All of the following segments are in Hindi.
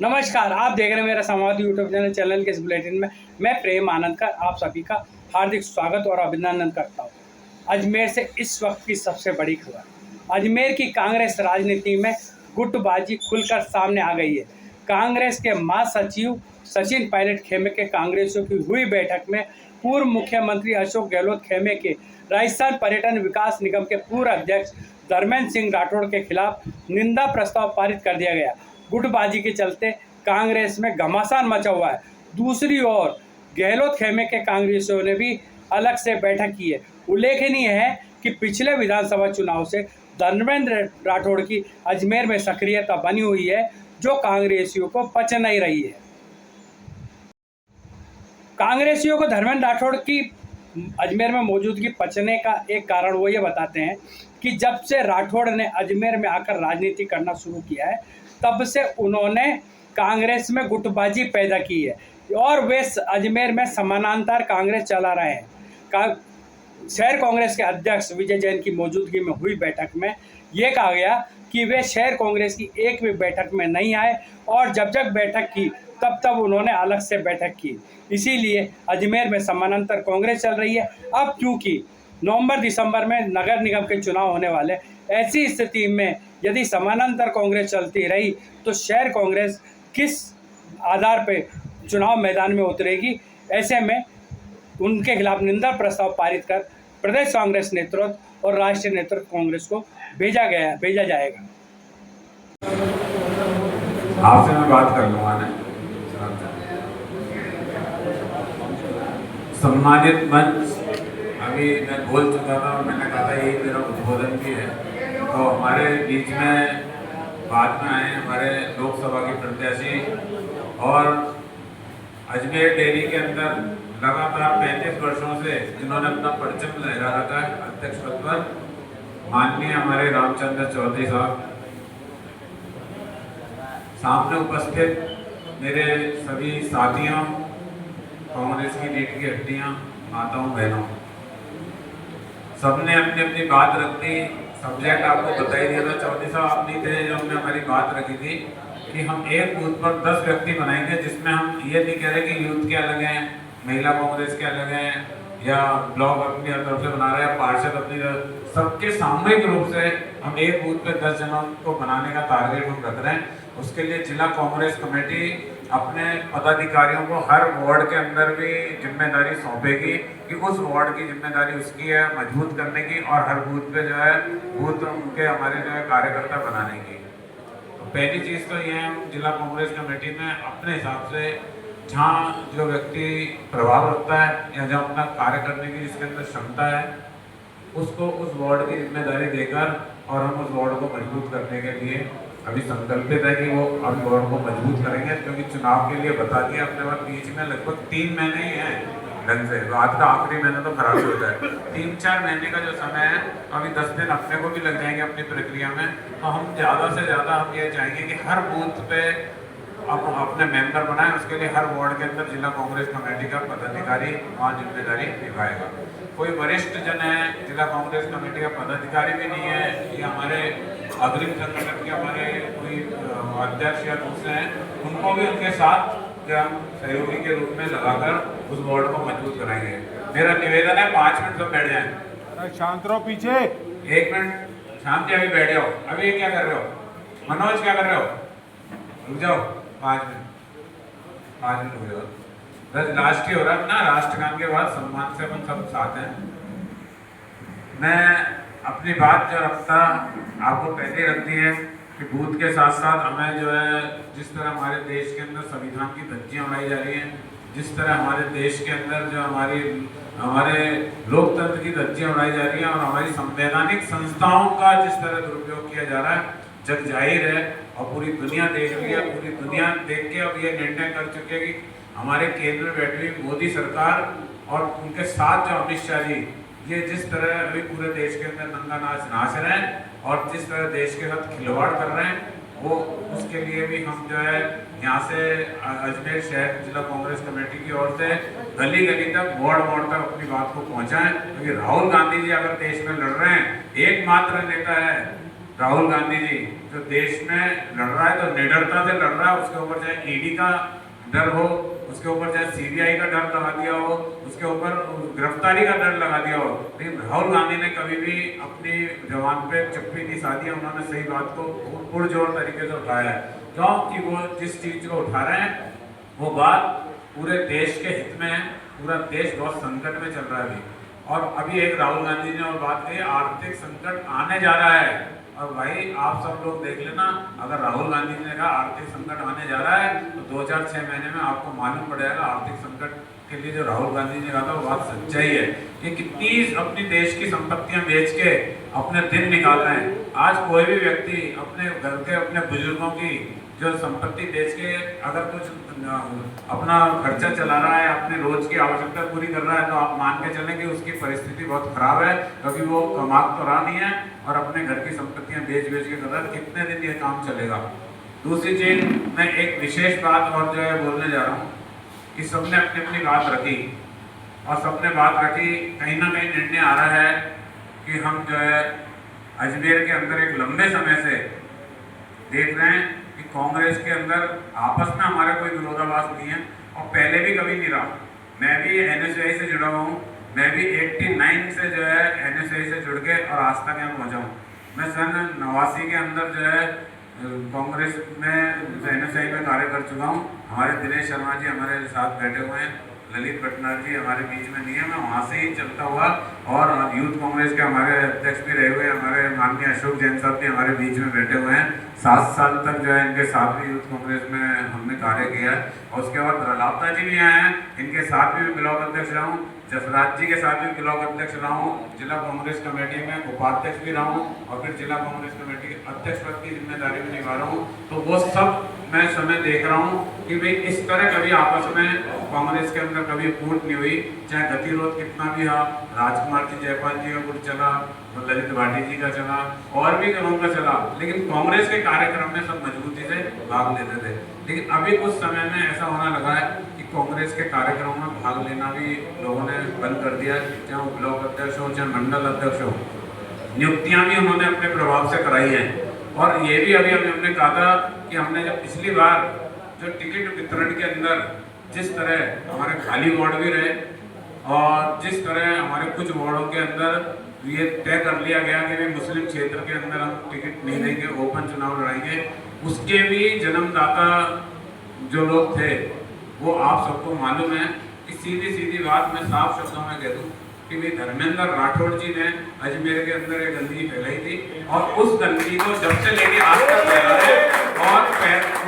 नमस्कार, आप देख रहे हैं मेरा समाचार यूट्यूब चैनल के इस बुलेटिन में। मैं प्रेम आनंद कर आप सभी का हार्दिक स्वागत और अभिनंदन करता हूं। अजमेर से इस वक्त की सबसे बड़ी खबर। अजमेर की कांग्रेस राजनीति में गुटबाजी खुलकर सामने आ गई है। कांग्रेस के महासचिव सचिन पायलट खेमे के कांग्रेसियों की हुई बैठक में पूर्व मुख्यमंत्री अशोक गहलोत खेमे के राजस्थान पर्यटन विकास निगम के पूर्व अध्यक्ष धर्मेंद्र सिंह राठौड़ के खिलाफ निंदा प्रस्ताव पारित कर दिया गया। गुटबाजी के चलते कांग्रेस में घमासान मचा हुआ है। दूसरी ओर गहलोत खेमे के कांग्रेसियों ने भी अलग से बैठक की है। उल्लेखनीय है कि पिछले विधानसभा चुनाव से धर्मेंद्र राठौड़ की अजमेर में सक्रियता बनी हुई है, जो कांग्रेसियों को पच नहीं रही है। कांग्रेसियों को धर्मेंद्र राठौड़ की अजमेर में मौजूदगी पचने का एक कारण वो ये बताते हैं कि जब से राठौड़ ने अजमेर में आकर राजनीति करना शुरू किया है, तब से उन्होंने कांग्रेस में गुटबाजी पैदा की है और वे अजमेर में समानांतर कांग्रेस चला रहे हैं। शहर कांग्रेस के अध्यक्ष विजय जैन की मौजूदगी में हुई बैठक में ये कहा गया कि वे शहर कांग्रेस की एक भी बैठक में नहीं आए और जब जब बैठक की तब उन्होंने अलग से बैठक की। इसीलिए अजमेर में समानांतर कांग्रेस चल रही है। अब क्योंकि नवंबर दिसंबर में नगर निगम के चुनाव होने वाले, ऐसी स्थिति में यदि समानांतर कांग्रेस चलती रही तो शहर कांग्रेस किस आधार पर चुनाव मैदान में उतरेगी। ऐसे में उनके खिलाफ निंदा प्रस्ताव पारित कर प्रदेश कांग्रेस नेतृत्व और राष्ट्रीय नेतृत्व कांग्रेस को भेजा जाएगा। आपसे मैं बात कर लूँगा ना। सम्मानित मंच, अभी मैं बोल चुका था और मैंने कहा था यही मेरा उद्बोधन भी है। तो हमारे बीच में बाद में आए हमारे लोकसभा के प्रत्याशी और अजमेर डेयरी के अंदर लगातार 35 वर्षों से जिन्होंने अपना परचम लहरा रखा है अध्यक्ष पद पर, माननीय हमारे रामचंद्र चौधरी साहब, सामने उपस्थित मेरे सभी साथियों, कांग्रेस की नीट की हड्डियां, माताओं बहनों, सबने अपनी अपनी बात रख दी। सब्जेक्ट आपको बता ही दिया था, चौधरी साहब आप नहीं थे जो हमने हमारी बात रखी थी कि हम एक बूथ पर 10 व्यक्ति बनाएंगे, जिसमें हम ये नहीं कह रहे कि यूथ के अलग हैं, महिला कांग्रेस के अलग हैं, या ब्लॉक अपनी तरफ से बना रहे हैं, पार्षद अपनी सबके सामूहिक रूप से हम एक बूथ पे 10 जनों को बनाने का टारगेट हम रख रहे हैं। उसके लिए जिला कांग्रेस कमेटी अपने पदाधिकारियों को हर वार्ड के अंदर भी जिम्मेदारी सौंपेगी कि उस वार्ड की जिम्मेदारी उसकी है मजबूत करने की और हर बूथ पे जो है बूथ उनके हमारे जो है कार्यकर्ता बनाने की। तो पहली चीज़ तो ये है, जिला कांग्रेस कमेटी में अपने हिसाब से जहाँ जो व्यक्ति प्रभाव रखता है या जहाँ अपना कार्य करने की जिसके अंदर क्षमता है, उसको उस वार्ड की जिम्मेदारी देकर और हम उस वार्ड को मजबूत करने के लिए अभी संकल्पित है कि वो अब वार्ड को मजबूत करेंगे। क्योंकि चुनाव के लिए बता दिया अपने पास बीच में लगभग 3 महीने ही हैं ढंग से, आज का आखिरी महीना तो खराब हो जाए, 3-4 महीने का जो समय है, अभी 10 दिन अपने को भी लग जाएंगे अपनी प्रक्रिया में। तो हम ज़्यादा से ज़्यादा हम ये चाहेंगे कि हर बूथ पे अब अपने मेंबर बनाएं। उसके लिए हर वार्ड के अंदर जिला कांग्रेस कमेटी का पदाधिकारी वहाँ जिम्मेदारी निभाएगा। कोई वरिष्ठ जन है, जिला कांग्रेस कमेटी का पदाधिकारी भी नहीं है, ये हमारे अग्रिम संगठन के हमारे कोई अध्यक्ष या दूसरे हैं, उनको भी उनके साथ हम सहयोगी के रूप में लगाकर उस वार्ड को मजबूत कराएंगे। मेरा निवेदन है 5 मिनट तो बैठ जाए। शांत रहो, पीछे 1 मिनट शांति, अभी बैठ जाओ। अभी क्या कर रहे हो मनोज, क्या कर रहे हो? रुक जाओ 5 मिनट हो जाओ। बस राष्ट्रीय हो रहा ना, राष्ट्रगान के बाद सम्मान से अपन सब साथ हैं। मैं अपनी बात जो रखता आपको पहले रख दी है कि बूथ के साथ साथ हमें जो है जिस तरह हमारे देश के अंदर संविधान की धज्जियां उड़ाई जा रही हैं, जिस तरह हमारे देश के अंदर जो हमारे लोकतंत्र की धज्जियां उड़ाई जा रही हैं और हमारी संवैधानिक संस्थाओं का जिस तरह दुरुपयोग किया जा रहा है, जग जाहिर है और पूरी दुनिया देख रही है। पूरी दुनिया देख के अब ये निर्णय कर चुकी है कि हमारे केंद्र में बैठी हुई मोदी सरकार और उनके साथ जो अमित शाह जी, ये जिस तरह अभी पूरे देश के अंदर नंगा नाच नाच रहे हैं और जिस तरह देश के साथ खिलवाड़ कर रहे हैं, वो उसके लिए भी हम जो है यहाँ से अजमेर शहर जिला कांग्रेस कमेटी की ओर से गली गली तक, वार्ड तक अपनी बात को पहुँचाएं। क्योंकि राहुल गांधी जी अगर देश में लड़ रहे हैं, एकमात्र नेता है राहुल गांधी जी जो देश में लड़ रहा है तो निडरता से लड़ रहा है, उसके ऊपर चाहे ईडी का डर हो, उसके ऊपर चाहे सीबीआई का डर लगा दिया हो, उसके ऊपर गिरफ्तारी का डर लगा दिया हो, लेकिन राहुल गांधी ने कभी भी अपनी जवान पे चप्पी नहीं साधी। उन्होंने सही बात को पुरजोर तरीके से उठाया है, क्योंकि वो जिस चीज को उठा रहे हैं वो बात पूरे देश के हित में है। पूरा देश बहुत संकट में चल रहा है अभी, और अभी एक राहुल गांधी ने और बात कही, आर्थिक संकट आने जा रहा है। और भाई आप सब लोग देख लेना, अगर राहुल गांधी ने कहा आर्थिक संकट आने जा रहा है तो 2-4-6 महीने में आपको मालूम पड़ेगा आर्थिक संकट के लिए जो राहुल गांधी ने कहा था वो बात सच्चाई है। कि कितनी अपनी देश की संपत्तियां बेच के अपने दिन निकाल रहे हैं। आज कोई भी व्यक्ति अपने घर के अपने बुजुर्गों की जो संपत्ति बेच के अगर कुछ अपना खर्चा चला रहा है, अपने रोज की आवश्यकता पूरी कर रहा है, तो आप मान के चलें कि उसकी परिस्थिति बहुत खराब है, क्योंकि वो कमा तो रहा नहीं है और अपने घर की संपत्तियां बेच बेच के कर रहा है। कितने दिन ये काम चलेगा। दूसरी चीज, मैं एक विशेष बात और जो है बोलने जा रहा हूँ कि सबने अपनी अपनी बात रखी, और सबने बात रखी, कहीं ना कहीं निर्णय आ रहा है कि हम जो है अजमेर के अंदर एक लंबे समय से देख रहे हैं कि कांग्रेस के अंदर आपस में हमारा कोई विरोधाभास नहीं है, और पहले भी कभी नहीं रहा। मैं भी NSAI से जुड़ा हुआ हूँ, मैं भी 89 से जो है NSAI से जुड़ के और आज तक यहाँ पहुँचा हूँ। मैं सन 89 के अंदर जो है कांग्रेस में NSAI में कार्य कर चुका हूँ। हमारे दिनेश शर्मा जी हमारे साथ बैठे हुए हैं, ललित भटनागर जी हमारे बीच में नहीं है, मैं वहाँ से ही चलता हुआ, और यूथ कांग्रेस के हमारे अध्यक्ष भी रहे हुए, हमारे माननीय अशोक जैन साहब भी हमारे बीच में बैठे हुए हैं। 7 साल तक जो है इनके साथ भी यूथ कांग्रेस में हमने कार्य किया है। और उसके बाद प्रहलाद जी भी आए हैं, इनके साथ भी ब्लॉक अध्यक्ष रहा हूँ, जसराज जी के साथ भी ब्लॉक अध्यक्ष रहा हूँ, जिला कांग्रेस कमेटी में उपाध्यक्ष भी रहा हूँ, और फिर जिला कांग्रेस कमेटी अध्यक्ष पद की जिम्मेदारी भी निभा रहा हूँ। तो वो सब मैं समय देख रहा हूँ कि भाई इस तरह कभी आपस में कांग्रेस के अंदर कभी फूट नहीं हुई, चाहे गतिरोध कितना भी हो। राजकुमार जी जयपाल जी का गुट चला, ललित भाटी जी का चला, और भी करों का चला, लेकिन कांग्रेस के कार्यक्रम में सब मजबूती से भाग लेते थे। लेकिन अभी कुछ समय में ऐसा होने लगा है कि कांग्रेस के कार्यक्रमों में भाग लेना भी लोगों ने बंद कर दिया, चाहे वो ब्लॉक अध्यक्ष हो चाहे मंडल अध्यक्ष हो। नियुक्तियां भी उन्होंने अपने प्रभाव से कराई है, और ये भी अभी हमने कहा था कि हमने जब पिछली बार जो टिकट वितरण के अंदर जिस तरह हमारे खाली वार्ड भी रहे, और जिस तरह हमारे कुछ वार्डों के अंदर ये तय कर लिया गया कि भाई मुस्लिम क्षेत्र के अंदर हम टिकट नहीं देंगे, ओपन चुनाव लड़ाएंगे, उसके भी जन्मदाता जो लोग थे वो आप सबको मालूम है कि सीधी सीधी बात मैं साफ शब्दों में कह दूं कि भाई धर्मेंद्र राठौड़ जी ने अजमेर के अंदर एक गंदगी फैलाई थी, और उस गंदगी को जब से लेके आज तक फैला रहे, और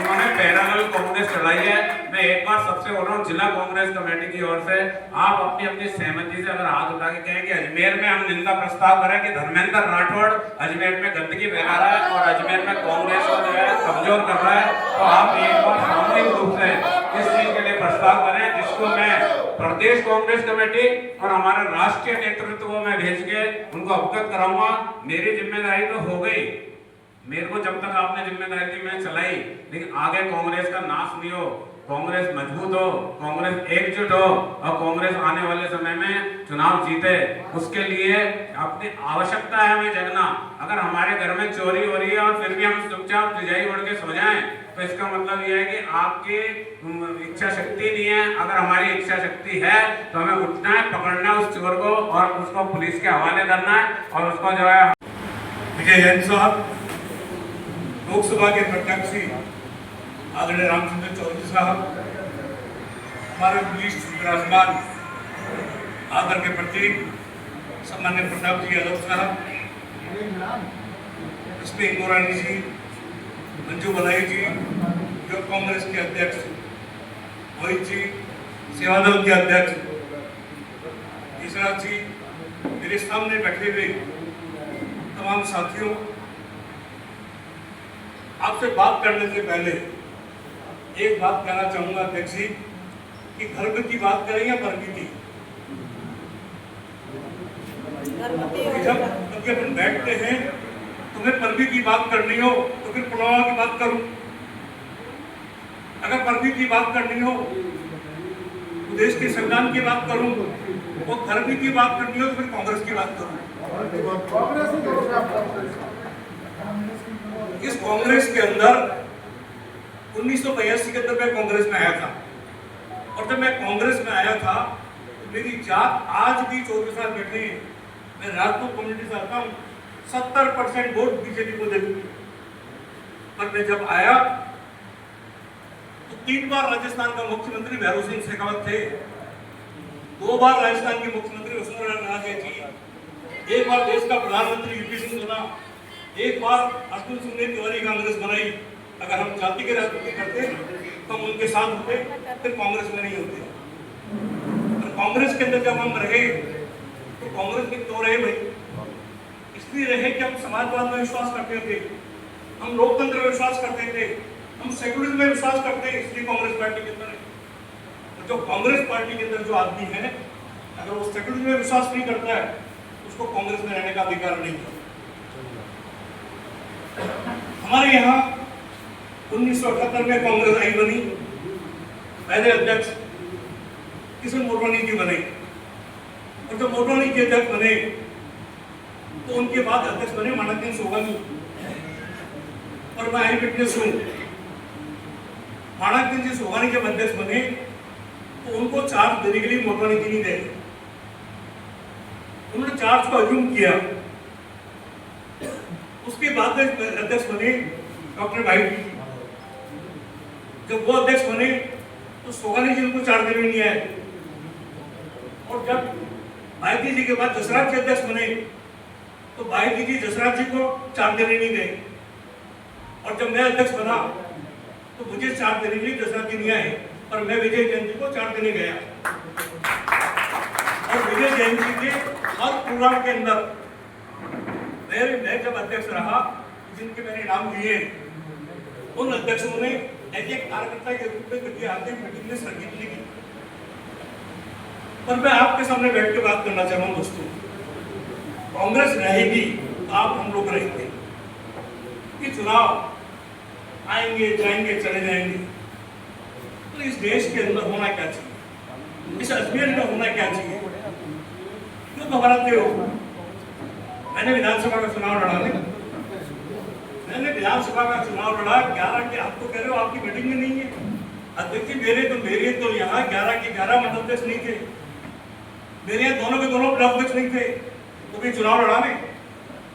उन्होंने पैरेलल कांग्रेस चलाई है। मैं एक बार सबसे बोल रहा हूँ, जिला कांग्रेस कमेटी की ओर से आप अपनी अपनी सहमति से अगर हाथ उठा के कहें कि अजमेर में हम निंदा प्रस्ताव करें कि धर्मेंद्र राठौड़ अजमेर में गंदगी फैला रहा है और अजमेर में कांग्रेस को जो है कमजोर कर रहा है, तो आप एक बार सामूहिक रूप से इस चीज के लिए प्रस्ताव करें, जिसको मैं प्रदेश कांग्रेस कमेटी और हमारे राष्ट्रीय नेतृत्व को मैं भेज के उनको अवगत कराऊंगा। मेरी जिम्मेदारी तो हो गई, मेरे को जब तक आपने जिम्मेदारी दी मैं चलाई, लेकिन आगे कांग्रेस का नाश नहीं हो, कांग्रेस मजबूत हो, कांग्रेस एकजुट हो, और कांग्रेस आने वाले समय में चुनाव जीते, उसके लिए अपनी आवश्यकता है हमें जगना। अगर हमारे घर में चोरी हो रही है और फिर भी हम चुपचाप रजाई ओढ़ के सो जाएं, तो इसका मतलब यह है कि आपकी इच्छा शक्ति नहीं है। अगर हमारी इच्छा शक्ति है तो हमें उठना है, पकड़ना है उस चोर को और उसको पुलिस के हवाले करना है, और उसको जो है विजय जैन साहब, लोकसभा के प्रत्याशी आदरणीय रामचंद्र चौधरी साहब, हमारे वरिष्ठ विराजमान आदर के प्रतीक सम्मान्य प्रताप जी यादव साहब, इसमें इंदौरानी जी, मंजू बलाई जी, जो कांग्रेस के अध्यक्ष, मोहित जी, सेवादल के अध्यक्ष, ईशराज जी, मेरे सामने बैठे हुए तमाम साथियों, आपसे बात करने से पहले एक बात कहना चाहूंगा अध्यक्ष जी कि धर्म की बात करें या प्रकृति। जब अपन बैठते हैं तुम्हें पर्वी की बात करनी हो तो फिर पुलवामा की बात करूं, अगर पर्वी की बात करनी हो तो देश के संविधान की बात करूं, और धर्म की बात करनी हो तो फिर कांग्रेस की बात करूं। इस कांग्रेस के अंदर 1982 के अंदर मैं कांग्रेस में आया था, और जब मैं कांग्रेस में आया था तो मेरी जात आज भी 24 साल बैठे हैं, मैं राजपूत कम्युनिटी से आता हूँ, 70% वोट बीजेपी को देती थी। पर मैं जब आया तो 3 बार राजस्थान का मुख्यमंत्री भैरव सिंह शेखावत थे, 2 बार राजस्थान के मुख्यमंत्री वसुंधरा राजे जी, 1 बार देश का प्रधानमंत्री वीपी सिंह बना, 1 बार अर्जुन सिंह ने तिवारी कांग्रेस बनाई। अगर हम जाति के राजनीति करते तो हम उनके साथ होते, फिर कांग्रेस में नहीं होते। तो कांग्रेस के अंदर जब हम रहे तो कांग्रेस में क्यों रहे भाई? इसलिए रहे कि हम समाजवाद में विश्वास करते थे, हम लोकतंत्र में विश्वास करते थे, हम सेकुलरिज्म में विश्वास करते हैं, इसलिए कांग्रेस पार्टी के अंदर है। जो कांग्रेस पार्टी के अंदर जो आदमी है, अगर वो सेकुलरिज्म में विश्वास नहीं करता है, उसको कांग्रेस में रहने का अधिकार नहीं है। हमारे यहाँ 1978 में कांग्रेस आई बनी, पहले अध्यक्ष किशन मोटवानी जी बने, और जब मोटवानी जी अध्यक्ष बने तो उनके बाद अध्यक्ष बने माननीय सोगानी, और मैं आई विटनेस हूँ। माननीय जी सोगानी जब अध्यक्ष बने तो उनको चार्ज देने के लिए मोटवानी जी नहीं दे, उन्होंने चार्ज को अज्यूम किया। उसके बाद अध्यक्ष बने डॉक्टर भाई, जब वो अध्यक्ष बने तो सोगानी जी उनको चार्ज देने नहीं आए, और जब भाईजी जी के बाद जसराज जी अध्यक्ष बने तो भाईजी जी जसराज जी को चार्ज देने नहीं गए, और जब मैं अध्यक्ष बना तो मुझे चार्ज देने के लिए जसराज जी नहीं आए, पर मैं विजय जैन जी को चार्ज देने गया। और विजय जैन जी के हर प्रोग्राम के अंदर मैं जब अध्यक्ष रहा, जिनके मैंने नाम लिए, उन अध्यक्षों ने एक कार्यकर्ता के रूप में कभी आते मीटिंग में संगीत नहीं की। पर मैं आपके सामने बैठ के बात करना चाहूँ दोस्तों, कांग्रेस रहेगी तो आप हम लोग रहेंगे। ये चुनाव आएंगे जाएंगे चले जाएंगे, तो इस देश के अंदर होना क्या चाहिए, इस अजमेर में होना क्या चाहिए? क्यों घबराते हो? मैंने विधानसभा का चुनाव लड़ा नहीं, मैंने विधानसभा का चुनाव लड़ा 11 के, आप तो कह रहे हो आपकी मीटिंग में नहीं है अध्यक्ष जी, मेरे तो यहाँ 11 के 11 मंडलाध्यक्ष नहीं थे, मेरे यहाँ दोनों के दोनों ब्लॉक अध्यक्ष नहीं थे, तो भी चुनाव लड़ाने,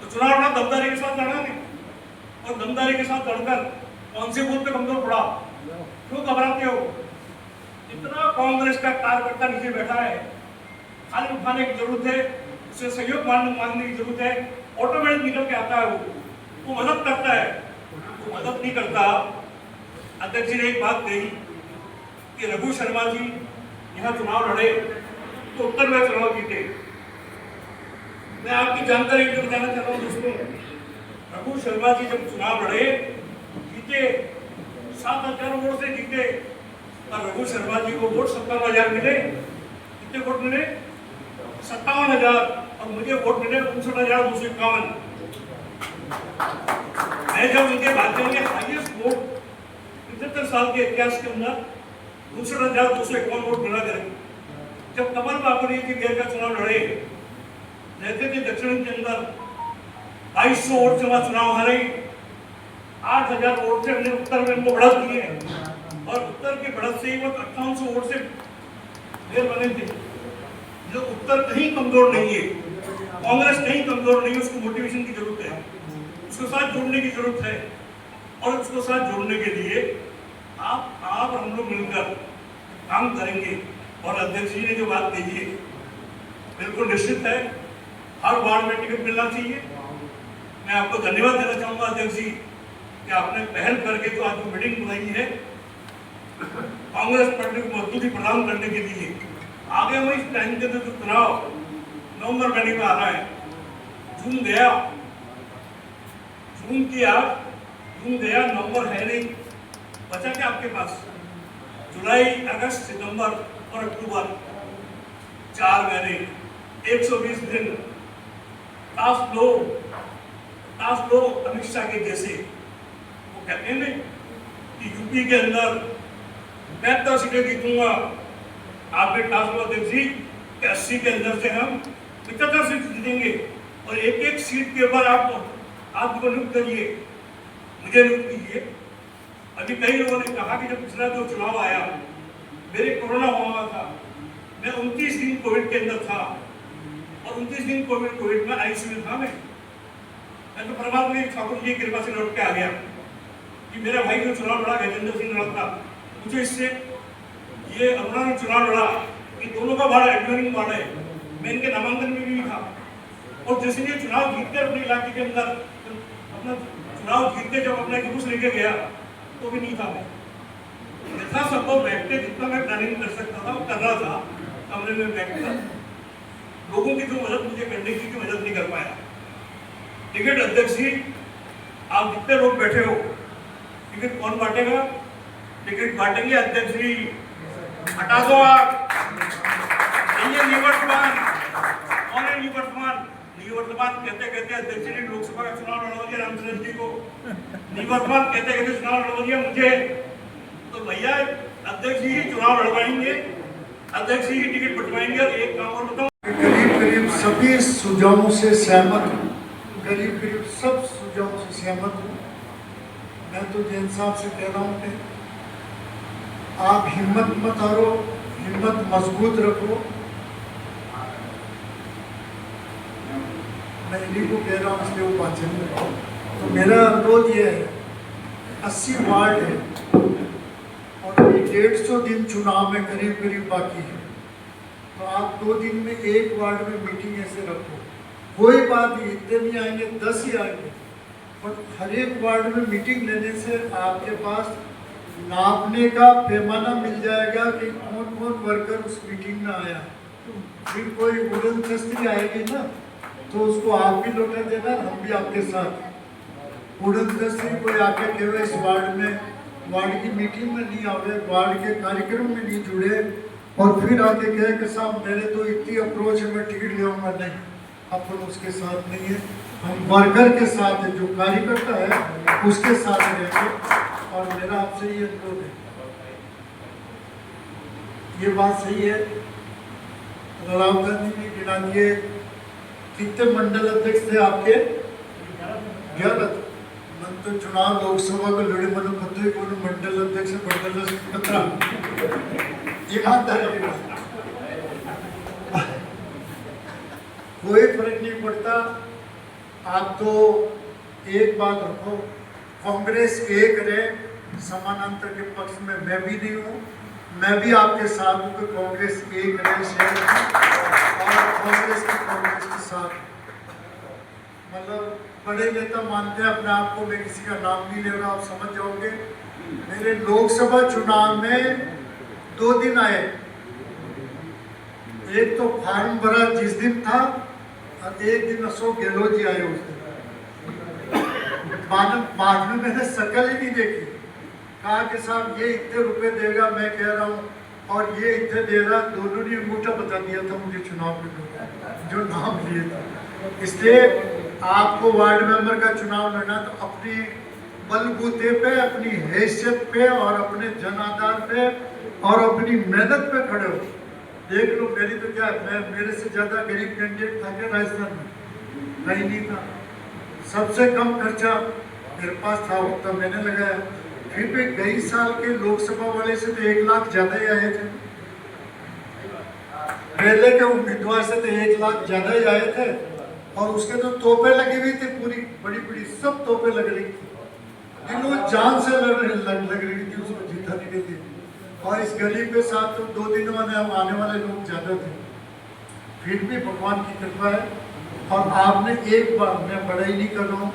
तो चुनाव लड़ा दमदारी के साथ लड़ाने, और दमदारी के साथ लड़कर कौन से बूथ पे कमजोर पड़ा? क्यों घबराते हो? इतना कांग्रेस का कार्यकर्ता नीचे बैठा है, हाथ उठाने की जरूरत है, उसे सहयोग मांगने की जरूरत है, ऑटोमेटिक निकल के आता है, वो मदद करता है, वो मदद नहीं करता। अध्यक्ष जी ने एक बात कही कि रघु शर्मा जी यहाँ चुनाव लड़े तो उत्तर में चुनाव जीते। मैं आपकी जानकारी के बताना चाहता हूँ दोस्तों, रघु शर्मा जी जब चुनाव लड़े जीते, 7,000 वोट से जीते, और रघु शर्मा जी को वोट 57,000 मिले। कितने वोट मिले? 57,000, और मुझे वोट मिले 59,251। मैं जब उनके भाजपा के हाईएस्ट वोट 75 साल के इतिहास के अंदर 59,251 वोट मिला करें, जब कमल बाबरी जी देर का चुनाव लड़े, रहते थे दक्षिण के अंदर 2200 वोट से चुनाव हारे, 8,000 वोट से हमने उत्तर में उनको बढ़त दी है, और उत्तर की बढ़त से ही वो 5800 वोट से देर बने थे। जो उत्तर कहीं कमजोर नहीं है, कांग्रेस कहीं कमजोर नहीं है, उसको मोटिवेशन की जरूरत है, उसके साथ जुड़ने की जरूरत है, और उसको साथ जोड़ने के लिए आप हम लोग मिलकर काम करेंगे। और अध्यक्ष जी ने जो बात कही है बिल्कुल निश्चित है, हर वार्ड में टिकट मिलना चाहिए। मैं आपको धन्यवाद देना चाहूंगा अध्यक्ष जी कि आपने पहल करके जो आज मीटिंग बुलाई है कांग्रेस पार्टी को मजबूती प्रदान करने के लिए। आगे हम इस टाइम के जो चुनाव नवंबर महीने में आ रहा है, जून गया, जून गया, नवंबर है नहीं, बचा क्या आपके पास? जुलाई, अगस्त, सितंबर और अक्टूबर, 4 महीने, 120 दिन। टास्क लो अमित शाह के जैसे, वो कहते हैं कि यूपी के अंदर 75 सीटें जीतूंगा, आपने टास्क लो अध्यक्ष जी 80 के अंदर से हम 75 सीट जीतेंगे, और एक एक सीट के ऊपर आप नियुक्त करिए। मुझे नियुक्त कीजिए। अभी कई लोगों ने कहा कि जब पिछला जो चुनाव आया, मेरे कोरोना हुआ था, मैं 29 दिन कोविड के अंदर था और 29 दिन कोविड में आईसीयू में था। मैं तो परमात्मा की ठाकुर जी की कृपा से लौट के आ गया कि मेरा भाई जो चुनाव लड़ा, गजेंद्र सिंह लड़ा था, मुझे इससे ये अरुणा ने चुनाव लड़ा कि दोनों का बड़ा एडमिनिंग वार्ड है, मैं इनके नामांकन में भी था। और जैसे ये चुनाव जीतते अपने इलाके के अंदर, अपना चुनाव जीतते जब अपना जुलूस लेके गया तो भी नहीं था। मैं यथासंभव बैठ के जितना मैं प्लानिंग कर सकता था वो कर रहा था, कमरे में बैठ कर। लोगों की जो मदद मुझे करने की मदद नहीं कर पाया। टिकट अध्यक्ष जी, आप जितने लोग बैठे हो, टिकट कौन बांटेगा? टिकट बांटेंगे अध्यक्ष जी। हटा दो आप, ये निवर्तमान, कौन है निवर्तमान? निवर्तमान कहते कहते अध्यक्ष ने लोकसभा का चुनाव लड़वा दिया रामचंद्र जी को, निवर्तमान कहते कहते चुनाव लड़वा दिया मुझे। तो भैया अध्यक्ष जी चुनाव लड़वाएंगे, अध्यक्ष जी टिकट बंटवाएंगे। और एक काम और बताऊं, करीब करीब सभी सुझावों से सहमत हूँ, करीब करीब सब सुझावों से सहमत हूँ। मैं तो जैन साहब से कह रहा हूँ कि आप हिम्मत मत हारो, हिम्मत मजबूत रखो। मैं इन्हीं को कह रहा हूँ इसलिए वो बात चल रही। तो मेरा अनुरोध ये है, 80 वार्ड है और अभी 150 दिन चुनाव में करीब करीब बाकी है। तो आप 2 दिन में एक वार्ड में मीटिंग ऐसे रखो, कोई बात नहीं, इतने नहीं आएंगे, 10 ही आएंगे, पर हर एक वार्ड में मीटिंग लेने से आपके पास नापने का पैमाना मिल जाएगा कि कौन कौन वर्कर उस मीटिंग में आया। फिर कोई उड़न तस्ती आएगी ना, तो उसको आप भी लौटा देना, हम भी आपके साथ। उड़न तस्ती कोई आके कहे इस वार्ड में, वार्ड की मीटिंग में नहीं आवे, वार्ड के कार्यक्रम में नहीं जुड़े, और फिर आके कहे कि साहब मेरे तो इतनी अप्रोच है, मैं टिकट ले आऊँगा। नहीं, अपन उसके साथ नहीं है, हम वर्कर के साथ है, जो कार्यकर्ता है उसके साथ रहेंगे। और मेरा आपसे ये अनुरोध है, ये बात सही है, राहुल गांधी ने गिना दिए कितने मंडल अध्यक्ष थे आपके? 11। मन तो चुनाव लोकसभा को लड़े, मनो पत्ते को मंडल अध्यक्ष मंडल 15। ईमानदारी की बात, कोई फर्क नहीं पड़ता। आप तो एक बात रखो, कांग्रेस एक रहे, समानांतर के पक्ष में मैं भी नहीं हूँ, मैं भी आपके साथ हूँ कि कांग्रेस एक रहे शहर और कांग्रेस के साथ। मतलब बड़े नेता मानते हैं अपने आप को, मैं किसी का नाम नहीं ले रहा, आप समझ जाओगे। मेरे लोकसभा चुनाव में 2 दिन आए, एक तो फार्म भरा जिस दिन था और एक दिन अशोक गहलोत जी आए उस दिन। बाद में मैंने शकल ही नहीं देखी, कहा कि साहब ये इतने रुपए देगा, मैं कह रहा हूँ, और ये इतने दे रहा, दोनों ने अंगूठा बता दिया था मुझे चुनाव में जो नाम लिए थे। इसलिए आपको वार्ड मेंबर का चुनाव लड़ना तो अपनी बलबूते पे, अपनी हैसियत पे और अपने जन आधार पे और अपनी मेहनत पे खड़े हो। देख लो, मेरी तो क्या, मैं मेरे से ज़्यादा गरीब कैंडिडेट था क्या राजस्थान में? नहीं था, सबसे कम खर्चा मेरे पास था, उतना मैंने लगाया। फिर भी कई साल के लोकसभा वाले से तो 1 लाख ज़्यादा ही आए थे, पहले के उम्मीदवार से तो 1 लाख ज़्यादा ही आए थे। और उसके तो तोपे लगी हुई थी, पूरी बड़ी बड़ी सब तोपे लग रही थी, जिनको जान से लग रही थी उसको जिताने के लिए। और इस गली के साथ तो 2 दिनों में आने वाले लोग ज़्यादा थे। फिर भी भगवान की कृपा है। और आपने एक बार, मैं बड़ा ही नहीं कर रहा हूँ,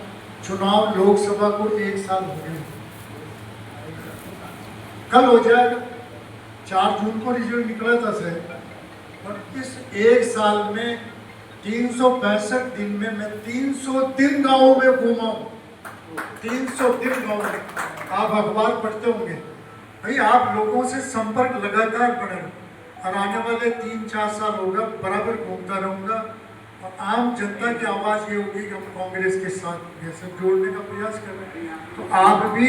चुनाव लोकसभा को 1 साल हो गए, कल हो जाएगा। 4 जून को रिजल्ट निकला था सर, और इस 1 साल में 365 दिन में मैं 303 गाँवों में घूमा हूँ, 303 गाँव में। आप अखबार पढ़ते होंगे भाई, आप लोगों से संपर्क लगातार बने, और आने वाले 3-4 साल होगा बराबर घूमता रहूँगा। और आम जनता की आवाज़ ये होगी कि हम कांग्रेस के साथ जैसे जोड़ने का प्रयास कर रहे हैं। तो आप भी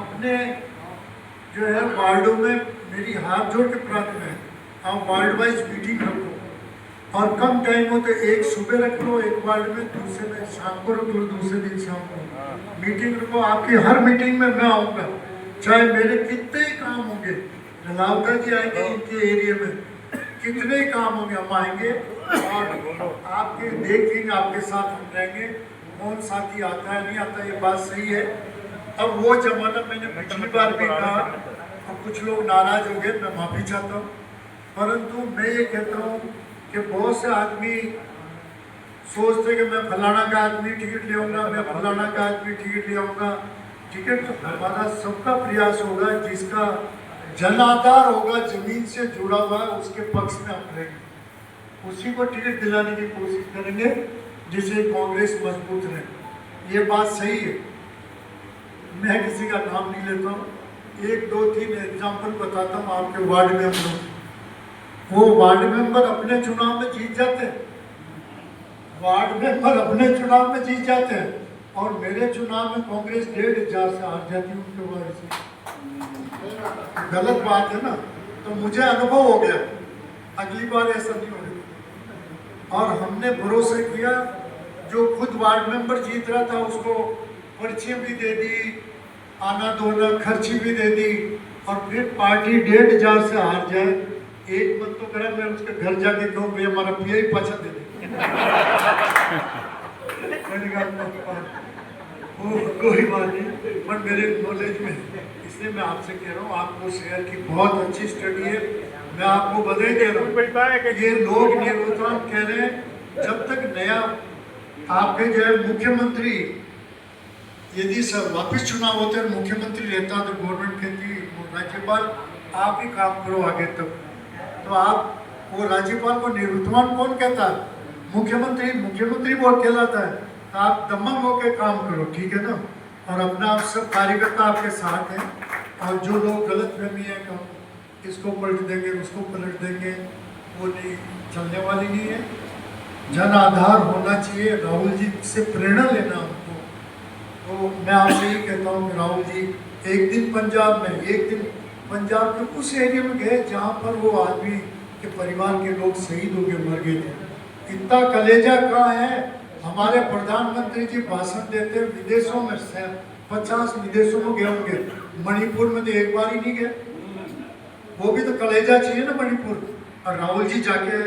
अपने जो है वार्डों में, मेरी हाथ जोड़ के प्रार्थना है, आप वार्ड वाइज मीटिंग रखो, और कम टाइम हो तो एक सुबह रख लो एक वार्ड में, दूसरे में शाम को रख लो, दूसरे दिन शाम को मीटिंग रखो। आपकी हर मीटिंग में मैं आऊँगा, चाहे मेरे कितने ही काम होंगे। लावका जी आएंगे इनके एरिया में, कितने ही काम होंगे हम आएंगे और आपके देखेंगे, आपके साथ हम रहेंगे। कौन साथी आता है नहीं आता, ये बात सही है। अब वो जमाना मैंने पिछली बार भी कहा और कुछ लोग नाराज हो गए, मैं माफ़ी चाहता हूँ। परंतु मैं ये कहता हूँ कि बहुत से आदमी सोचते कि मैं फलाना का आदमी टिकट ले आऊँगा, मैं फलाना का आदमी टिकट ले आऊँगा। टिकट तो हमारा सबका प्रयास होगा, जिसका जन आधार होगा, जमीन से जुड़ा हुआ है, उसके पक्ष में हम रहेंगे, उसी को टिकट दिलाने की कोशिश करेंगे जिससे कांग्रेस मजबूत रहे। ये बात सही है, मैं किसी का नाम नहीं लेता हूँ, 1 2 3 एग्जाम्पल बताता हूँ आपके वार्ड मेंबर। वो वार्ड मेंबर अपने चुनाव में जीत जाते हैं, वार्ड मेंबर अपने चुनाव में जीत जाते हैं, और मेरे चुनाव में कांग्रेस 1,500 से हार जाती है उनके वार्ड से। गलत बात है ना, तो मुझे अनुभव हो गया, अगली बार ऐसा नहीं होगा। और हमने भरोसा किया, जो खुद वार्ड मेंबर जीत रहा था उसको पर्चियाँ भी दे दी, आना धोना खर्ची भी दे दी, और फिर पार्टी 1,500 से हार जाए, एक मन तो करा मैं उसके घर जाके कहूँ भाई हमारा पिया ही पाछा दे दे। कोई बात नहीं, पर मेरे नॉलेज में, इसलिए मैं आपसे कह रहा हूँ, आपको शहर की बहुत अच्छी स्टडी है, मैं आपको बधाई दे रहा हूँ। ये लोग निर्वाचन कह रहे हैं, जब तक नया आपके जो है मुख्यमंत्री, यदि सर वापस चुनाव होते हैं मुख्यमंत्री रहता तो गवर्नमेंट कहती राज्यपाल आप ही काम करो आगे तक, तो आप वो राज्यपाल को निर्वतमान कौन कहता है, मुख्यमंत्री बोल कहलाता है। तो आप दमंग होकर काम करो, ठीक है ना। और अपना सब कार्यकर्ता आपके साथ हैं, और जो लोग गलत फहमी है कि इसको पलट देंगे उसको पलट देंगे, वो नहीं, चलने वाली नहीं है। जन आधार होना चाहिए, राहुल जी से प्रेरणा लेना हमको। तो मैं आपसे यही कहता हूँ कि राहुल जी एक दिन पंजाब में, एक दिन पंजाब के उस एरिया में गए जहाँ पर वो आदमी के परिवार के लोग शहीद हो गए, मर गए थे। इतना कलेजा कहाँ है। हमारे प्रधानमंत्री जी भाषण देते विदेशों में, 50 विदेशों में गए होंगे, मणिपुर में तो एक बार ही नहीं गए। वो भी तो कलेजा चाहिए ना मणिपुर, और राहुल जी जाके